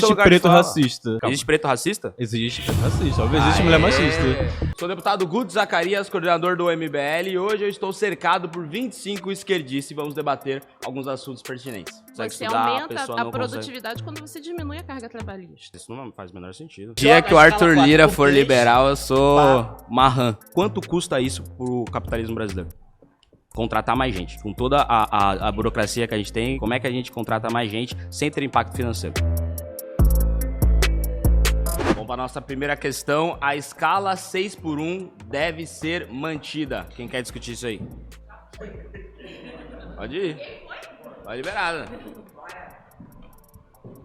Existe preto racista. Existe preto racista? Existe preto racista. Óbvio, existe mulher machista. Sou o deputado Guto Zacarias, coordenador do MBL, e hoje eu estou cercado por 25 esquerdistas e vamos debater alguns assuntos pertinentes. Você aumenta a produtividade quando você diminui a carga trabalhista. Isso não faz o menor sentido. No dia que o Arthur Lira for liberal, eu sou marrã. Quanto custa isso pro capitalismo brasileiro? Contratar mais gente. Com toda a burocracia que a gente tem, como é que a gente contrata mais gente sem ter impacto financeiro? Vamos para a nossa primeira questão. A escala 6x1 deve ser mantida. Quem quer discutir isso aí? Pode ir. Vai liberada.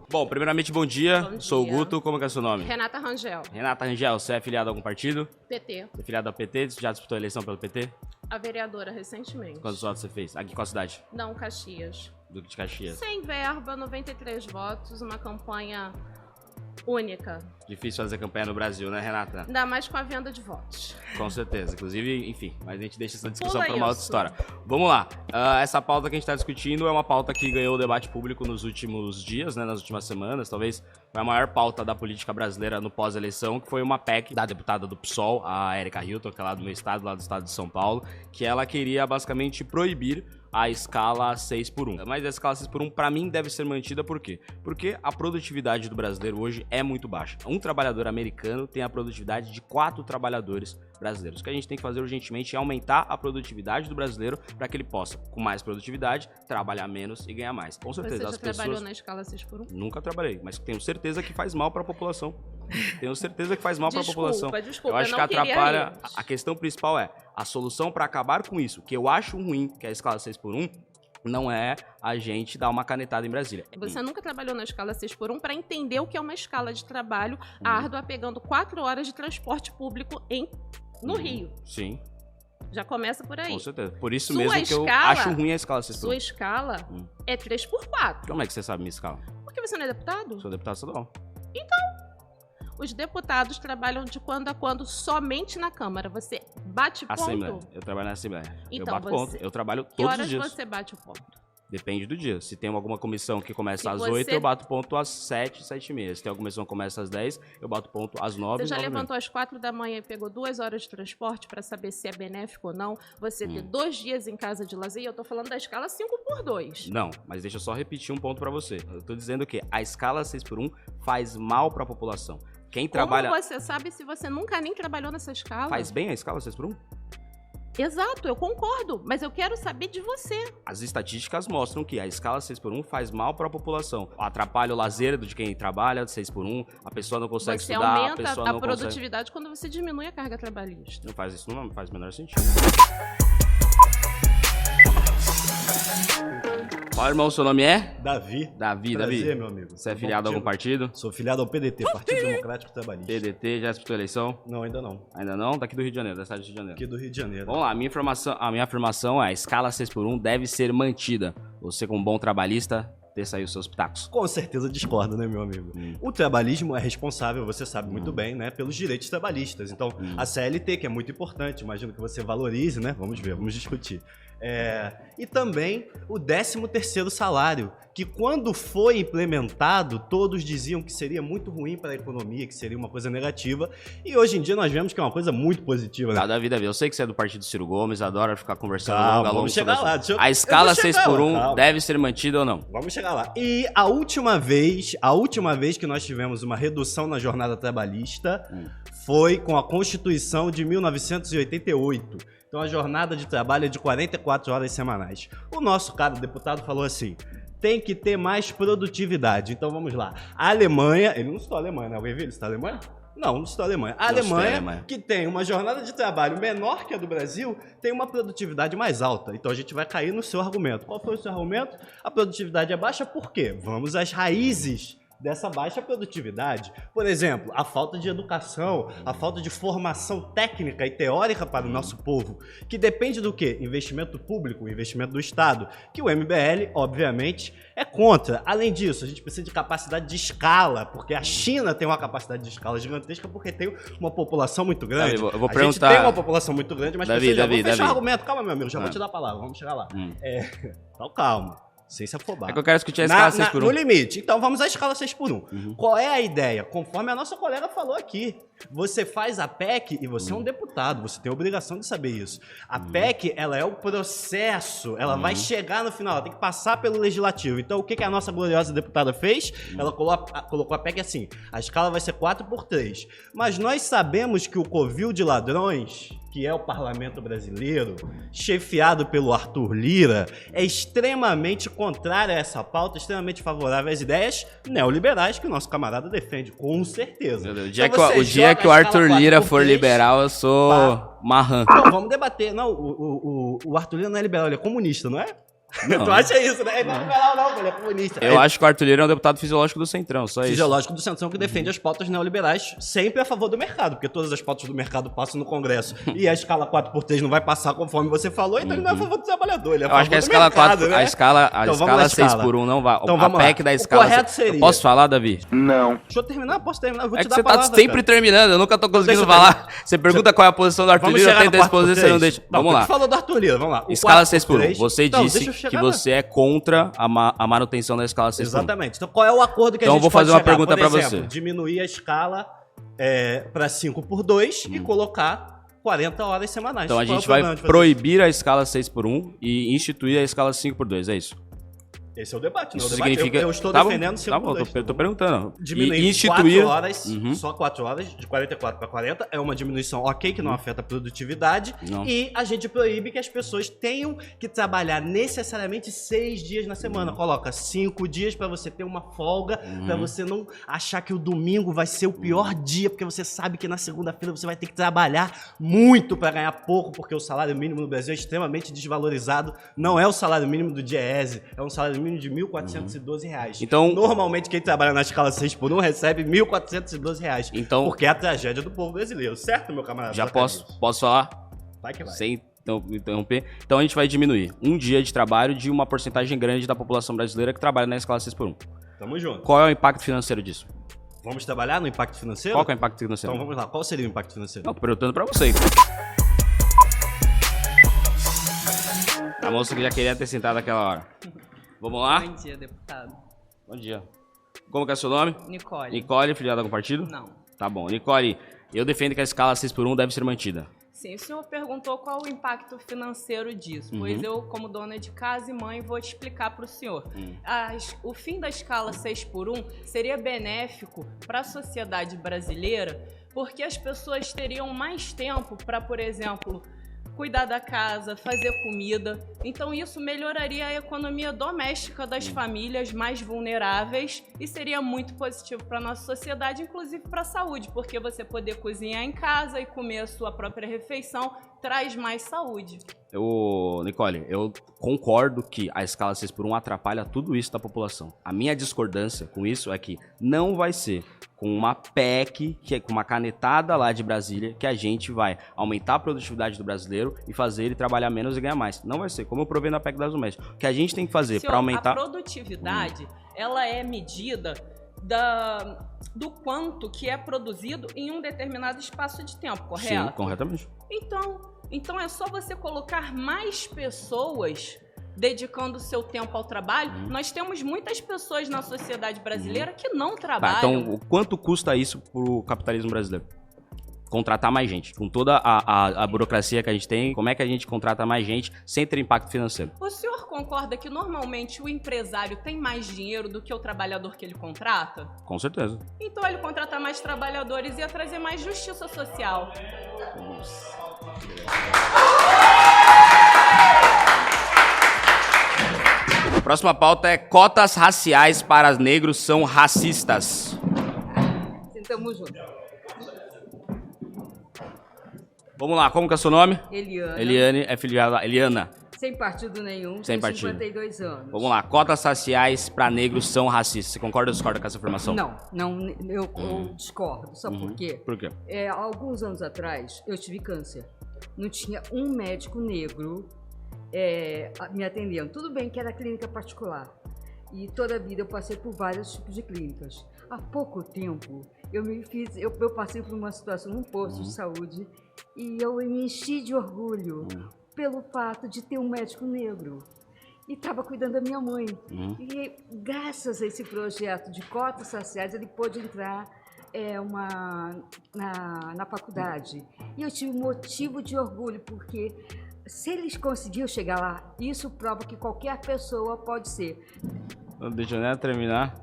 Bom, primeiramente, bom dia. Sou o Guto. Como é seu nome? Renata Rangel. Renata Rangel, você é afiliada a algum partido? PT. Você é afiliada ao PT? Já disputou a eleição pelo PT? A vereadora, recentemente. Quantos votos você fez? Aqui, qual cidade? Não, Caxias. Duque de Caxias. Sem verba, 93 votos, uma campanha única. Difícil fazer campanha no Brasil, né, Renata? Ainda mais com a venda de votos. Com certeza. Inclusive, enfim, mas a gente deixa essa discussão Pula para uma outra isso. história. Vamos lá. Essa pauta que a gente está discutindo é uma pauta que ganhou o debate público nos últimos dias, né, nas últimas semanas. Talvez foi a maior pauta da política brasileira no pós-eleição, que foi uma PEC da deputada do PSOL, a Erika Hilton, que é lá do meu estado, lá do estado de São Paulo, que ela queria basicamente proibir a escala 6x1. Mas a escala 6x1, pra mim, deve ser mantida por quê? Porque a produtividade do brasileiro hoje é muito baixa. Um trabalhador americano tem a produtividade de 4 trabalhadores brasileiros. O que a gente tem que fazer urgentemente é aumentar a produtividade do brasileiro para que ele possa, com mais produtividade, trabalhar menos e ganhar mais. Com certeza, Você já as pessoas... trabalhou na escala 6x1? Nunca trabalhei, mas tenho certeza que faz mal para a população. Tenho certeza que faz mal para a população. Desculpa, eu acho que atrapalha. A questão principal é a solução para acabar com isso, que eu acho ruim, que é a escala 6x1, não é a gente dar uma canetada em Brasília. Você nunca trabalhou na escala 6x1 para entender o que é uma escala de trabalho árdua, pegando 4 horas de transporte público no Rio. Sim. Já começa por aí. Com certeza. Por isso Sua mesmo que eu escala- acho ruim a escala 6x1. Sua escala é 3x4. Como é que você sabe minha escala? Por que você não é deputado? Sou deputado estadual. Os deputados trabalham de quando a quando somente na Câmara. Você bate ponto? Assembleia. Eu trabalho na Assembleia. Eu Então, bato você- ponto. Eu trabalho Que todos horas os dias. você bate o ponto? Depende do dia. Se tem alguma comissão que começa Se às você- 8, eu bato ponto às 7, 7h30. Se tem alguma comissão que começa às 10, eu bato ponto às 9, Você já 9h30. levantou às 4 da manhã e pegou 2 horas de transporte para saber se é benéfico ou não? Você ter 2 dias em casa de lazer? Eu tô falando da escala 5x2. Não, mas deixa eu só repetir um ponto pra você. Eu tô dizendo que a escala 6x1 faz mal pra população. Quem trabalha... Como você sabe se você nunca nem trabalhou nessa escala? Faz bem a escala 6x1? Exato, eu concordo, mas eu quero saber de você. As estatísticas mostram que a escala 6x1 faz mal para a população. Atrapalha o lazer de quem trabalha 6x1, a pessoa não consegue Você estudar, a aumenta pessoa a não produtividade quando você diminui a carga trabalhista. Não faz isso, não faz o menor sentido. Qual irmão, seu nome é? Davi. Davi, Prazer, meu amigo. Você é filiado a algum partido? Sou filiado ao PDT, Partido Democrático Trabalhista. PDT, já disputou a eleição? Não, ainda não. Ainda não? Daqui do Rio de Janeiro, da cidade do Rio de Janeiro. Aqui do Rio de Janeiro. Vamos lá, a minha afirmação é: a escala 6x1 deve ser mantida. Você, como bom trabalhista, desça aí os seus pitacos. Com certeza discordo, né, meu amigo? O trabalhismo é responsável, você sabe muito bem, né, pelos direitos trabalhistas. Então, a CLT, que é muito importante, imagino que você valorize, né? Vamos ver, vamos discutir. E também o 13º salário, que quando foi implementado, todos diziam que seria muito ruim para a economia, que seria uma coisa negativa, e hoje em dia nós vemos que é uma coisa muito positiva, né? Tá, Davi, eu sei que você é do partido Ciro Gomes, adora ficar conversando Calma, longo vamos chegar sobre lá. isso. A escala eu vou chegar 6x1 lá, calma. deve ser mantida ou não? Vamos chegar lá. E a última vez que nós tivemos uma redução na jornada trabalhista foi com a Constituição de 1988. Então a jornada de trabalho é de 44 horas semanais. O nosso cara, o deputado, falou assim: tem que ter mais produtividade. Então vamos lá. A Alemanha, ele não citou a Alemanha, né? Alguém viu? Ele citou a Alemanha? Não, não citou a Alemanha. A Alemanha, que tem uma jornada de trabalho menor que a do Brasil, tem uma produtividade mais alta. Então a gente vai cair no seu argumento. Qual foi o seu argumento? A produtividade é baixa por quê? Vamos às raízes dessa baixa produtividade. Por exemplo, a falta de educação, a falta de formação técnica e teórica para o nosso povo, que depende do quê? Investimento público, investimento do Estado, que o MBL, obviamente, é contra. Além disso, a gente precisa de capacidade de escala, porque a China tem uma capacidade de escala gigantesca porque tem uma população muito grande. Davi, eu vou a perguntar... gente tem uma população muito grande, mas Davi, precisa... Davi, Vou fechar o Davi. argumento. Calma, meu amigo, já vou te dar a palavra, vamos chegar lá. Então, calma. Sem se afobar. É que eu quero discutir a escala 6 por 1. No limite. Então vamos à escala 6 por 1. Qual é a ideia? Conforme a nossa colega falou aqui. Você faz a PEC e você é um deputado. Você tem a obrigação de saber isso. A PEC, ela é o processo. Ela vai chegar no final. Ela tem que passar pelo legislativo. Então o que a nossa gloriosa deputada fez? Ela colocou a PEC assim. A escala vai ser 4 por 3. Mas nós sabemos que o covil de ladrões, que é o parlamento brasileiro, chefiado pelo Arthur Lira, é extremamente contrário a essa pauta, extremamente favorável às ideias neoliberais que o nosso camarada defende, com certeza. O Então, dia que o Arthur Lira for liberal, eu sou marrã. Não, vamos debater. Não, o Arthur Lira não é liberal, ele é comunista, não é? Não. Tu acha isso, né? Ele não é liberal, não, ele é comunista. Eu acho que o Arthur Lira é um deputado fisiológico do Centrão, só isso. Fisiológico do Centrão que defende as pautas neoliberais sempre a favor do mercado, porque todas as pautas do mercado passam no Congresso e a escala 4x3 não vai passar conforme você falou, então ele não é a favor do trabalhador, ele é a Eu acho que favor a do escala mercado, 4, né? a escala Então, vamos na 6 escala. por 1 não vai. Então, A vamos lá. PEC da O escala. correto seria- Eu posso falar, Davi? Deixa eu terminar, posso terminar? Eu vou É te que dar você a palavra, tá sempre cara. terminando, eu nunca tô conseguindo Deixa eu falar. Você pergunta qual é a posição do Arthur Vamos Lira, eu chegar tento no responder, 4x3. você não deixa. Vamos Tu lá. falou do Arthur Lira, vamos lá. O Escala 6 por 1. 4x3. Você Então, disse deixa eu que chegar você é contra a manutenção da escala 6 por 1. Exatamente. Então, qual é o acordo que Então, a eu gente vou fazer pode uma chegar? pergunta Por pra exemplo, você. diminuir a escala para 5 por 2 e colocar 40 horas semanais. Então a Qual é o gente vai problema de fazer proibir a escala 6 por 1 e instituir a escala 5 por 2, é isso? isso? Esse é o debate, não é o Isso debate. significa... Eu estou Tá bom, defendendo 5 tá por bom, 2. eu tô perguntando. Diminuir E instituir... 4 horas, Uhum. só 4 horas, de 44 para 40, é uma diminuição ok, que não afeta a produtividade. Não. E a gente proíbe que as pessoas tenham que trabalhar necessariamente 6 dias na semana. Coloca 5 dias para você ter uma folga, para você não achar que o domingo vai ser o pior dia, porque você sabe que na segunda-feira você vai ter que trabalhar muito para ganhar pouco, porque o salário mínimo no Brasil é extremamente desvalorizado. Não é o salário mínimo do DIEESE, é um salário mínimo de R$ 1.412. Então- Normalmente, quem trabalha na escala 6 por 1 recebe R$ 1.412. Então- Porque é a tragédia do povo brasileiro, certo, meu camarada? Já Zacarias? posso falar? Vai que vai. Sem interromper. Então a gente vai diminuir um dia de trabalho de uma porcentagem grande da população brasileira que trabalha na escala 6 por 1. Tamo junto. Qual é o impacto financeiro disso? Vamos trabalhar no impacto financeiro? Qual que é o impacto financeiro? Então vamos lá. Qual seria o impacto financeiro? Não, tô perguntando pra você. A moça que já queria ter sentado aquela hora. Vamos lá? Bom dia, deputado. Bom dia. Como que é o seu nome? Nicole. Nicole, filiada a algum partido? Não. Tá bom. Nicole, eu defendo que a escala 6 por 1 deve ser mantida. Sim, o senhor perguntou qual o impacto financeiro disso, pois eu, como dona de casa e mãe, vou te explicar para o senhor. O fim da escala 6 por 1 seria benéfico para a sociedade brasileira, porque as pessoas teriam mais tempo para, por exemplo, cuidar da casa, fazer comida. Então isso melhoraria a economia doméstica das famílias mais vulneráveis e seria muito positivo para a nossa sociedade, inclusive para a saúde, porque você poder cozinhar em casa e comer a sua própria refeição traz mais saúde. Nicole, eu concordo que a escala 6 por 1 atrapalha tudo isso da população. A minha discordância com isso é que não vai ser com uma PEC, que é com uma canetada lá de Brasília, que a gente vai aumentar a produtividade do brasileiro e fazer ele trabalhar menos e ganhar mais. Não vai ser, como eu provei na PEC das domésticas. O que a gente tem que fazer para aumentar... A produtividade, ela é medida do quanto que é produzido em um determinado espaço de tempo, correto? Sim, corretamente. Então é só você colocar mais pessoas dedicando o seu tempo ao trabalho. Nós temos muitas pessoas na sociedade brasileira que não Tá, trabalham. então, o quanto custa isso pro capitalismo brasileiro? Contratar mais gente. Com toda a burocracia que a gente tem, como é que a gente contrata mais gente sem ter impacto financeiro? O senhor concorda que normalmente o empresário tem mais dinheiro do que o trabalhador que ele contrata? Com certeza. Então ele contratar mais trabalhadores ia trazer mais justiça social. Próxima pauta é cotas raciais para negros são racistas. Sentamos juntos. Vamos lá, como que é o seu nome? Eliana. Eliane é filiada... Eliana. Sem partido nenhum. Sem tem partido. 52 anos. Vamos lá, cotas raciais para negros são racistas. Você concorda ou discorda com essa afirmação? Não, eu discordo. Sabe por quê? Por quê? Há alguns anos atrás, eu tive câncer. Não tinha um médico negro me atendendo. Tudo bem que era clínica particular. E toda a vida eu passei por vários tipos de clínicas. Há pouco tempo, eu passei por uma situação num posto de saúde e eu me enchi de orgulho pelo fato de ter um médico negro. e estava cuidando da minha mãe. E graças a esse projeto de cotas raciais, ele pôde entrar na faculdade. E eu tive um motivo de orgulho, porque se eles conseguiram chegar lá, isso prova que qualquer pessoa pode ser. Deixa eu terminar.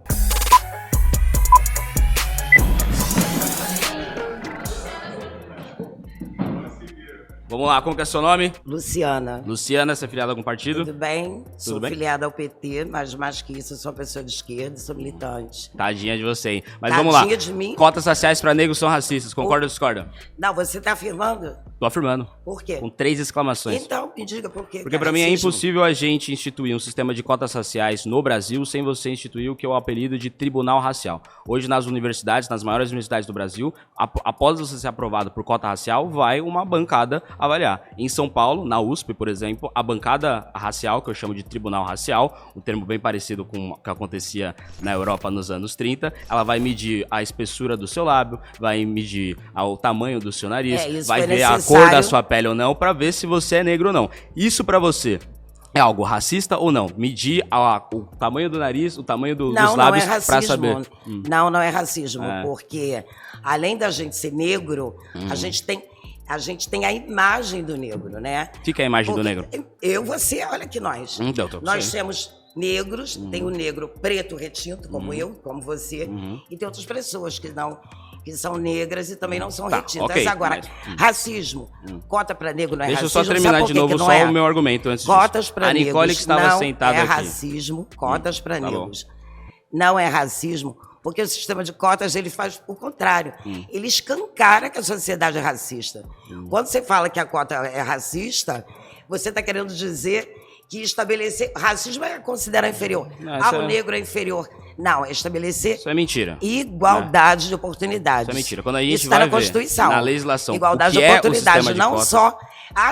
Vamos lá, como que é seu nome? Luciana. Luciana, você é filiada a algum partido? Tudo bem? Sou bem? filiada ao PT, mas mais que isso, eu sou uma pessoa de esquerda, sou militante. Tadinha de você, hein? Mas Tadinha vamos lá. de mim? Cotas raciais para negros são racistas, concorda ou discorda? Não, você está afirmando? Tô afirmando. Por quê? Com 3 exclamações. Então, me diga por quê. Porque pra mim é impossível a gente instituir um sistema de cotas raciais no Brasil sem você instituir o que é o apelido de tribunal racial. Hoje nas universidades, nas maiores universidades do Brasil, após você ser aprovado por cota racial, vai uma bancada avaliar. Em São Paulo, na USP, por exemplo, a bancada racial, que eu chamo de tribunal racial, um termo bem parecido com o que acontecia na Europa nos anos 30, ela vai medir a espessura do seu lábio, vai medir o tamanho do seu nariz, isso vai foi ver a necessário. cor da sua pele ou não, pra ver se você é negro ou não. Isso pra você é algo racista ou não? Medir o tamanho do nariz, o tamanho dos lábios não é pra saber. racismo. Não é racismo, porque além da gente ser negro, a gente tem a imagem do negro, né? O que é a imagem do negro? Você, olha que nós. Nós temos negros, tem o negro preto retinto, como eu, como você, e tem outras pessoas que são negras e também não são retintas. ok, Agora, racismo, cota para negro não é Deixa eu racismo. só terminar de novo só o meu argumento antes cotas para negros. A Nicole que estava não sentada é aqui. racismo, cotas para tá negros. Não é racismo, porque o sistema de cotas ele faz o contrário. Ele escancara que a sociedade é racista. Quando você fala que a cota é racista, você está querendo dizer que estabelecer... Racismo é considerar inferior. O negro é inferior. Não, é estabelecer... Isso é mentira. Igualdade de oportunidades. Isso é mentira. Quando a gente isso está vai na Constituição. ver na legislação igualdade o que de oportunidades, é o não de só...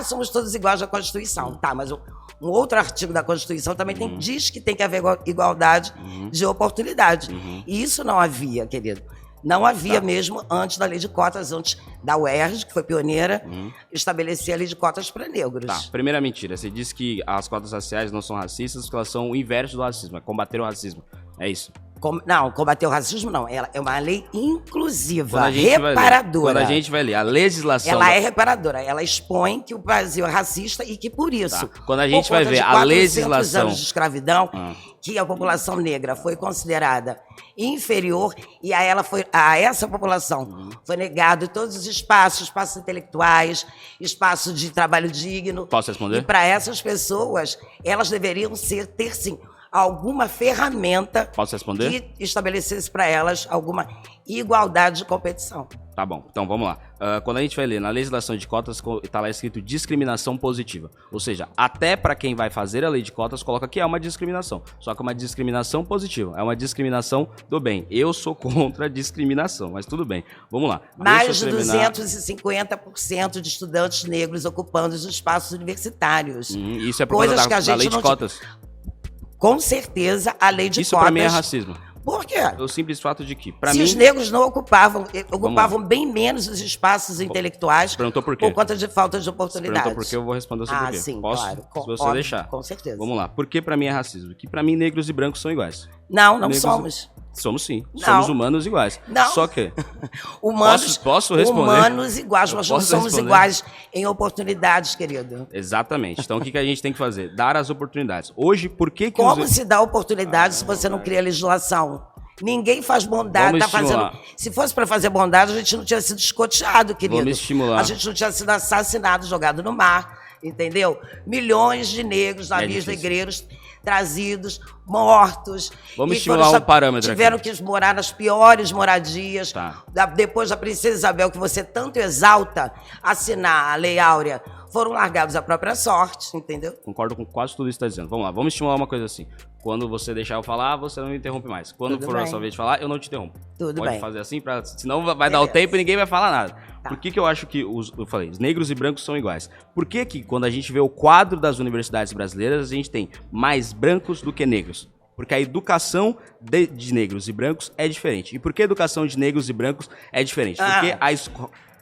somos todos iguais à Constituição. Tá, mas um outro artigo da Constituição também diz que tem que haver igualdade de oportunidade. E isso não havia, querido. Não havia mesmo antes da lei de cotas, antes da UERJ, que foi pioneira, estabelecer a lei de cotas para negros. Tá, primeira mentira. Você disse que as cotas raciais não são racistas porque elas são o inverso do racismo, é combater o racismo. É isso. Não, combater o racismo não. Ela é uma lei inclusiva, reparadora. Quando a gente vai ler a legislação... Ela é reparadora. Ela expõe que o Brasil é racista e que por isso... Quando a gente vai ver a legislação... anos de escravidão, que a população negra foi considerada inferior e a essa população foi negado todos os espaços espaços espaço de trabalho digno. Posso responder? E para essas pessoas, elas deveriam ter sim alguma ferramenta Posso responder? que estabelecesse para elas alguma igualdade de competição. Tá bom, então vamos lá. Quando a gente vai ler na legislação de cotas, tá lá escrito discriminação positiva. Ou seja, até para quem vai fazer a lei de cotas, coloca que é uma discriminação. Só que é uma discriminação positiva. É uma discriminação do bem. Eu sou contra a discriminação, mas tudo bem. Vamos lá. Mais de 250% de estudantes negros ocupando os espaços universitários. Isso é por causa da lei de cotas. Com certeza, a lei de Isso cotas... pra mim é racismo. Por quê? O simples fato de que, Se os negros não ocupavam bem menos os espaços intelectuais perguntou por quê? Por conta de falta de oportunidades. Perguntou por quê, eu vou responder o seu porquê. Sim, Posso? claro. Se você Óbvio, deixar. Com certeza. Vamos lá. Por que pra mim é racismo? Porque pra mim negros e brancos são iguais. Não Negros somos. Somos sim. Não. Somos humanos iguais. Não. Só que... Humanos, Posso responder? Humanos iguais, nós não Posso somos responder? iguais em oportunidades, querido. Exatamente. Então o que a gente tem que fazer? Dar as oportunidades. Hoje, por que Como se dá oportunidade se você não cria legislação? Ninguém faz bondade, Vamos estimular. Se fosse para fazer bondade, a gente não tinha sido escoteado, querido. Vamos estimular. A gente não tinha sido assassinado, jogado no mar, entendeu? Milhões de negros, navios negreiros trazidos, mortos. Vamos e estimular um parâmetro tiveram aqui. que morar nas piores moradias. Tá. Depois da Princesa Isabel, que você tanto exalta, assinar a Lei Áurea, foram largados à própria sorte, entendeu? Concordo com quase tudo isso que você está dizendo. Vamos lá, vamos estimular uma coisa assim. Quando você deixar eu falar, você não me interrompe mais. Quando Tudo for a bem. sua vez de falar, eu não te interrompo. Tudo Pode bem. fazer assim, senão vai dar o tempo e ninguém vai falar nada. Tá. Por que eu acho que eu falei, os negros e brancos são iguais? Por que quando a gente vê o quadro das universidades brasileiras, a gente tem mais brancos do que negros? Porque a educação de negros e brancos é diferente. E por que a educação de negros e brancos é diferente? Porque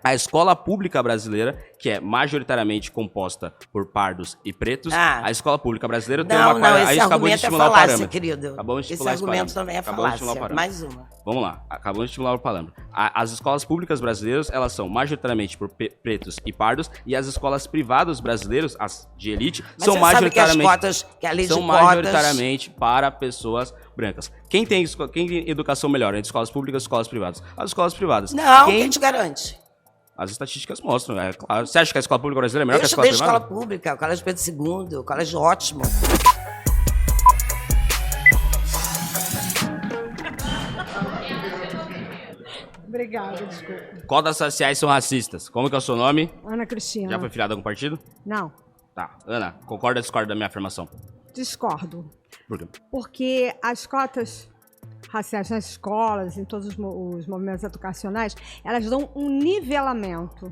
A escola pública brasileira, que é majoritariamente composta por pardos e pretos, a escola pública brasileira tem uma... Não, esse aí acabou de argumento é estimular o falácia, parâmetro. querido. Acabamos de Esse estimular esse argumento parâmetro. também é Acabamos de estimular o falácia. parâmetro. Mais uma. Vamos lá, acabamos de estimular o parâmetro. As escolas públicas brasileiras, elas são majoritariamente por pretos e pardos, e as escolas privadas brasileiras, as de elite, Mas são você sabe que as majoritariamente... cotas, que a lei de são cotas... majoritariamente para pessoas brancas. Quem tem educação melhor entre escolas públicas e escolas privadas? As escolas privadas. Não, quem te garante? As estatísticas mostram, é claro. Você acha que a escola pública brasileira é melhor Eu que a escola estudei privada? escola pública, o Colégio Pedro II, o Colégio ótimo. Obrigada, desculpa. Cotas raciais são racistas. Como que é o seu nome? Ana Cristina. Já foi filiado a algum partido? Não, Tá. Ana, concorda ou discorda da minha afirmação? discordo. Por quê? Porque as cotas raciais nas escolas, em todos os movimentos educacionais, elas dão um nivelamento.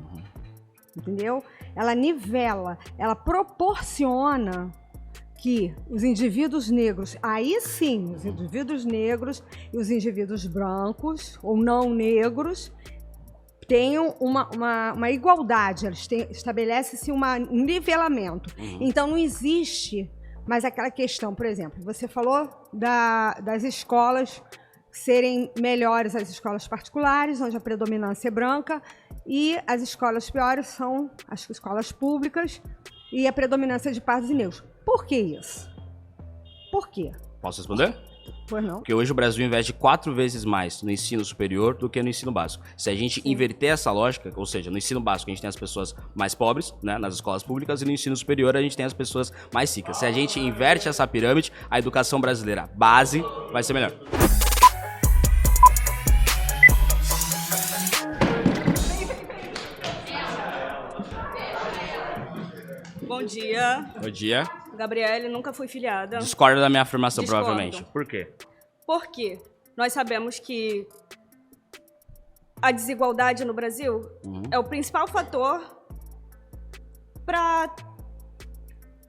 Entendeu? Ela nivela, ela proporciona que os indivíduos negros, aí sim, os indivíduos negros e os indivíduos brancos ou não negros, tenham uma igualdade, estabelece-se um nivelamento. Então não existe mais aquela questão, por exemplo, você falou das escolas serem melhores, as escolas particulares, onde a predominância é branca, e as escolas piores são as escolas públicas e a predominância de pardos e negros. Por que isso? Por quê? Posso responder? Pois não. Porque hoje o Brasil investe 4 vezes mais no ensino superior do que no ensino básico. Se a gente inverter essa lógica, ou seja, no ensino básico a gente tem as pessoas mais pobres, né, nas escolas públicas, e no ensino superior a gente tem as pessoas mais ricas. Se a gente inverte essa pirâmide, a educação brasileira base vai ser melhor. Bom dia. Bom dia. Gabriele, nunca fui filiada. Discorda da minha afirmação, Discordo. provavelmente. Por quê? Por quê? Nós sabemos que a desigualdade no Brasil é o principal fator para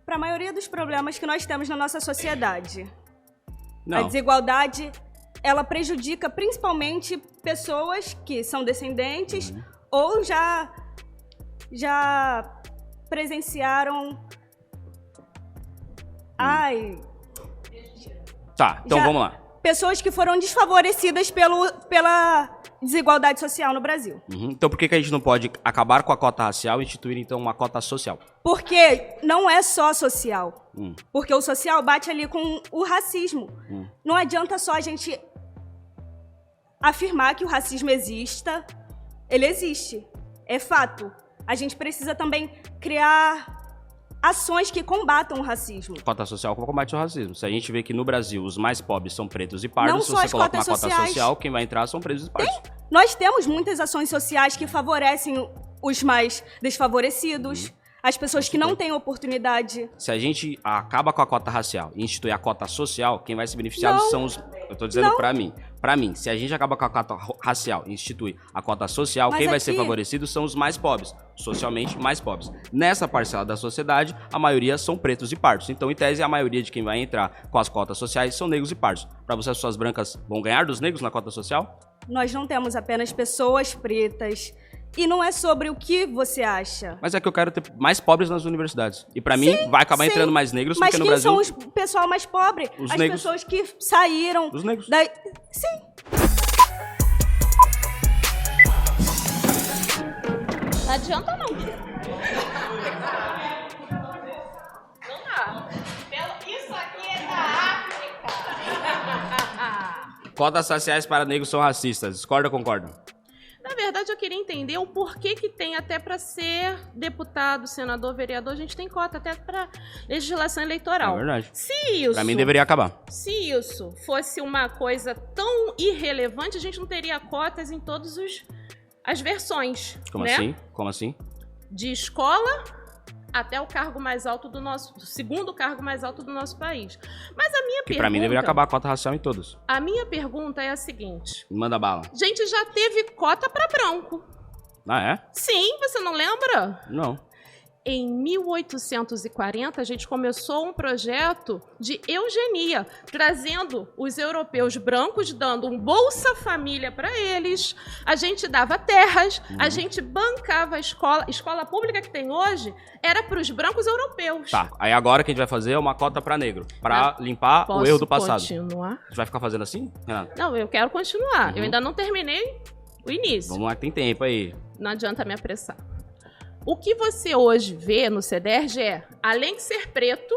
a maioria dos problemas que nós temos na nossa sociedade. A Não. desigualdade, ela prejudica principalmente pessoas que são descendentes ou já presenciaram... Ai... Tá, então Já- vamos lá. Pessoas que foram desfavorecidas pela desigualdade social no Brasil. Então por que a gente não pode acabar com a cota racial e instituir então uma cota social? Porque não é só social. Porque o social bate ali com o racismo. Não adianta só a gente afirmar que o racismo exista. Ele existe. É fato. A gente precisa também criar ações que combatam o racismo. Cota social combate o racismo. Se a gente vê que no Brasil os mais pobres são pretos e pardos, Não se só você as coloca uma cotas cota sociais. social, quem vai entrar são pretos e pardos. Nós temos muitas ações sociais que favorecem os mais desfavorecidos, as pessoas que não têm oportunidade. Se a gente acaba com a cota racial e institui a cota social, quem vai se beneficiar Não. são os... Eu tô dizendo Não. pra mim. Pra mim, se a gente acaba com a cota racial e institui a cota social, Mas quem vai aqui- ser favorecido são os mais pobres. Socialmente mais pobres. Nessa parcela da sociedade, a maioria são pretos e pardos. Então, em tese, a maioria de quem vai entrar com as cotas sociais são negros e pardos. Pra você, as pessoas brancas vão ganhar dos negros na cota social? Nós não temos apenas pessoas pretas. E não é sobre o que você acha. Mas é que eu quero ter mais pobres nas universidades. E pra mim, vai acabar Sim, entrando mais negros, Mas porque no quem Brasil... são o pessoal mais pobre? Os As negros. pessoas que saíram... Os negros. Sim. Não adianta não. Isso aqui é da África. Cotas raciais para negros são racistas. Discorda ou concorda? Na verdade, eu queria entender o porquê que tem até para ser deputado, senador, vereador, a gente tem cota até para legislação eleitoral. É verdade. Se isso, Pra mim, deveria acabar. se isso fosse uma coisa tão irrelevante, a gente não teria cotas em todas as versões, Como né? assim? Como assim? De escola até o cargo mais alto do nosso, segundo cargo mais alto do nosso país. Mas a minha Que pra mim deveria acabar a cota racial em todos. A minha pergunta é a seguinte: Manda bala. a gente já teve cota para branco. Ah, é? Sim, você não lembra? Não. em 1840, a gente começou um projeto de eugenia, trazendo os europeus brancos, dando um Bolsa Família para eles, a gente dava terras, a gente bancava a escola pública que tem hoje era para os brancos europeus. Tá, aí agora o que a gente vai fazer é uma cota para negro, para limpar o erro do passado. Posso continuar? A gente vai ficar fazendo assim, Renato? Não, eu quero continuar. Eu ainda não terminei o início. Vamos lá, tem tempo aí. Não adianta me apressar. O que você hoje vê no CEDERJ é, além de ser preto,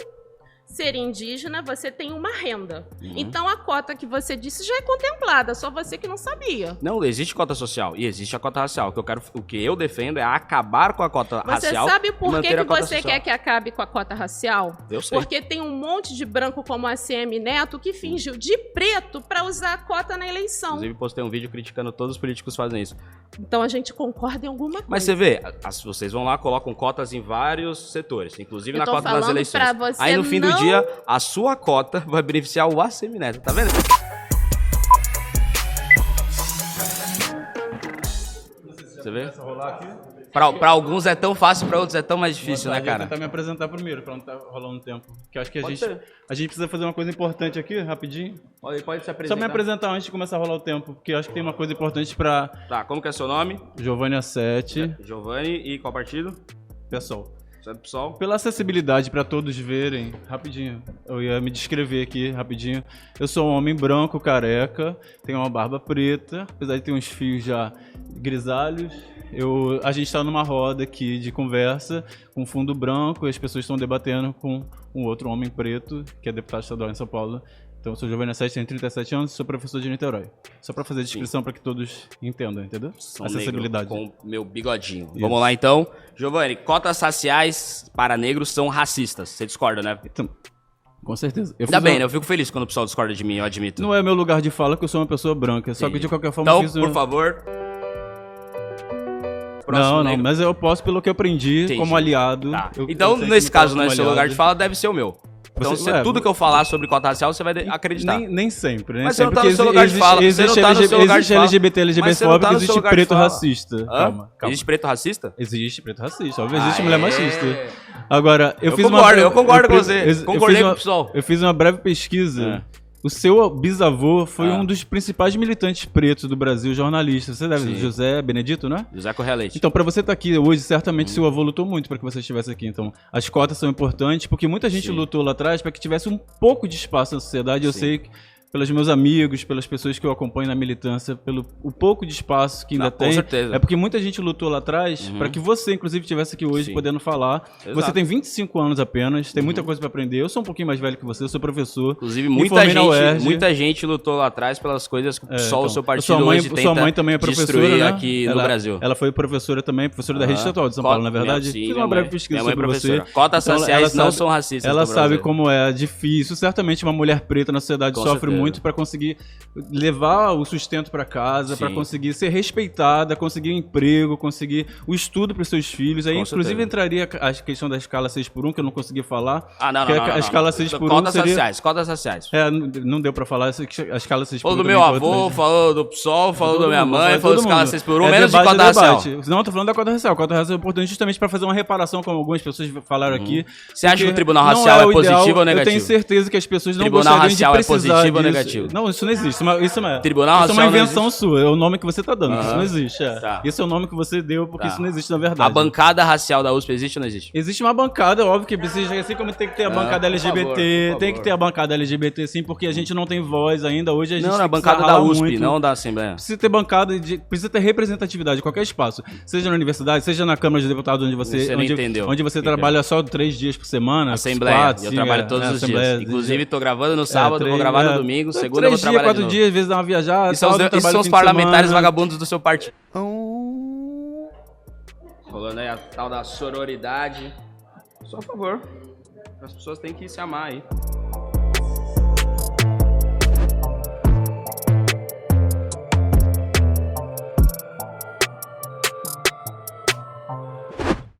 ser indígena, você tem uma renda. Então a cota que você disse já é contemplada, só você que não sabia. Não, existe cota social e existe a cota racial. O que eu defendo é acabar com a cota racial. Você sabe por que você social. Quer que acabe com a cota racial? Eu sei. Porque tem um monte de branco como a ACM Neto que fingiu de preto para usar a cota na eleição. Inclusive, postei um vídeo criticando todos os políticos que fazem isso. Então a gente concorda em alguma coisa. Mas você vê, vocês vão lá, colocam cotas em vários setores, inclusive na cota das eleições. Pra você aí no fim do dia, a sua cota vai beneficiar o ACM Neto, tá vendo? Você vê? Pra alguns é tão fácil, pra outros é tão mais difícil, né, cara? Eu vou tentar me apresentar primeiro, pra não estar rolando tempo. Porque eu acho que a gente precisa fazer uma coisa importante aqui, rapidinho. Pode se apresentar. Só me apresentar antes de começar a rolar o tempo, porque eu acho que tem uma coisa importante pra... Tá, como que é seu nome? Giovanni A7. Giovanni, e qual partido? PSOL. Você é do PSOL? Pela acessibilidade pra todos verem, rapidinho, eu ia me descrever aqui, rapidinho. Eu sou um homem branco, careca, tenho uma barba preta, apesar de ter uns fios já grisalhos. A gente está numa roda aqui de conversa com fundo branco e as pessoas estão debatendo com um outro homem preto, que é deputado estadual em São Paulo. Então, eu sou Giovanni A7, tenho 37 anos e sou professor de Niterói. Só para fazer a descrição para que todos entendam, entendeu? Acessibilidade. Com meu bigodinho. Isso. Vamos lá, então. Giovanni, cotas raciais para negros são racistas. Você discorda, né? Então, com certeza. Ainda bem, né? Eu fico feliz quando o pessoal discorda de mim, eu admito. Não é meu lugar de fala, que eu sou uma pessoa branca. Só que, de qualquer forma, então, eu fiz por favor... Não, mas eu posso pelo que eu aprendi como aliado. Tá. Então, nesse caso, não é seu lugar de fala, deve ser o meu. Então, tudo que eu falar sobre cota racial, você vai acreditar. Nem sempre, né? Mas você não tá no seu lugar de fala. Existe LGBT, LGBTfóbico, existe preto racista. Calma. Existe preto racista? Existe preto racista, óbvio. Existe mulher machista. Agora, eu concordo com você. Concordei com o pessoal. Eu fiz uma breve pesquisa. O seu bisavô foi um dos principais militantes pretos do Brasil, jornalista. Você deve, José Benedito, né? José Correia Leite. Então, para você estar aqui hoje, certamente seu avô lutou muito para que você estivesse aqui. Então, as cotas são importantes, porque muita gente lutou lá atrás para que tivesse um pouco de espaço na sociedade. Eu sei que, pelos meus amigos, pelas pessoas que eu acompanho na militância, pelo o pouco de espaço que ainda tem. Com certeza. É porque muita gente lutou lá atrás para que você, inclusive, estivesse aqui hoje podendo falar. Exato. Você tem 25 anos apenas, tem muita coisa para aprender. Eu sou um pouquinho mais velho que você, eu sou professor. Inclusive, muita gente lutou lá atrás pelas coisas que só o seu partido hoje tenta sua mãe também é professora, né? Aqui no Brasil. Ela foi professora também, professora da Rede Estadual de São Paulo, na verdade. Fiz uma breve pesquisa sobre você. Cotas raciais não são racistas. Ela sabe como é difícil. Certamente uma mulher preta na sociedade sofre muito para conseguir levar o sustento para casa, para conseguir ser respeitada, conseguir um emprego, conseguir o estudo para os seus filhos. Aí, inclusive, entraria a questão da escala 6x1, que eu não consegui falar. Não. A escala 6x1 cotas raciais. Não deu para falar a escala 6x1. Falou do meu avô, falou do PSOL, falou da minha mãe, falou da escala 6x1, menos de cota racial. Não, tô falando da cota racial. A cota racial é importante justamente para fazer uma reparação, como algumas pessoas falaram aqui. Você acha que o tribunal racial é positivo ou negativo? Eu tenho certeza que as pessoas não gostariam de precisar disso. Tribunal racial é positivo ou negativo? Não, isso não existe. Isso não é. Tribunal isso é uma invenção sua, é o nome que você tá dando. Isso não existe. Tá. Isso é o nome que você deu, porque isso não existe na verdade. A bancada racial da USP existe ou não existe? Existe uma bancada, óbvio que precisa, assim como tem que ter a bancada LGBT, tem que ter a bancada LGBT sim, porque a gente não tem voz ainda. Hoje a gente na bancada da USP, não da Assembleia. Precisa ter bancada, precisa ter representatividade em qualquer espaço. Seja na universidade, seja na Câmara de Deputados, onde você trabalha só 3 dias por semana. Assembleia, 4, eu trabalho todos os dias. Inclusive, tô gravando no sábado, vou gravar no domingo, segunda eu vou trabalhar 4 dias, às vezes dá uma viajada. Isso são os parlamentares vagabundos do seu partido. Rolando aí a tal da sororidade. Só a favor. As pessoas têm que se amar aí.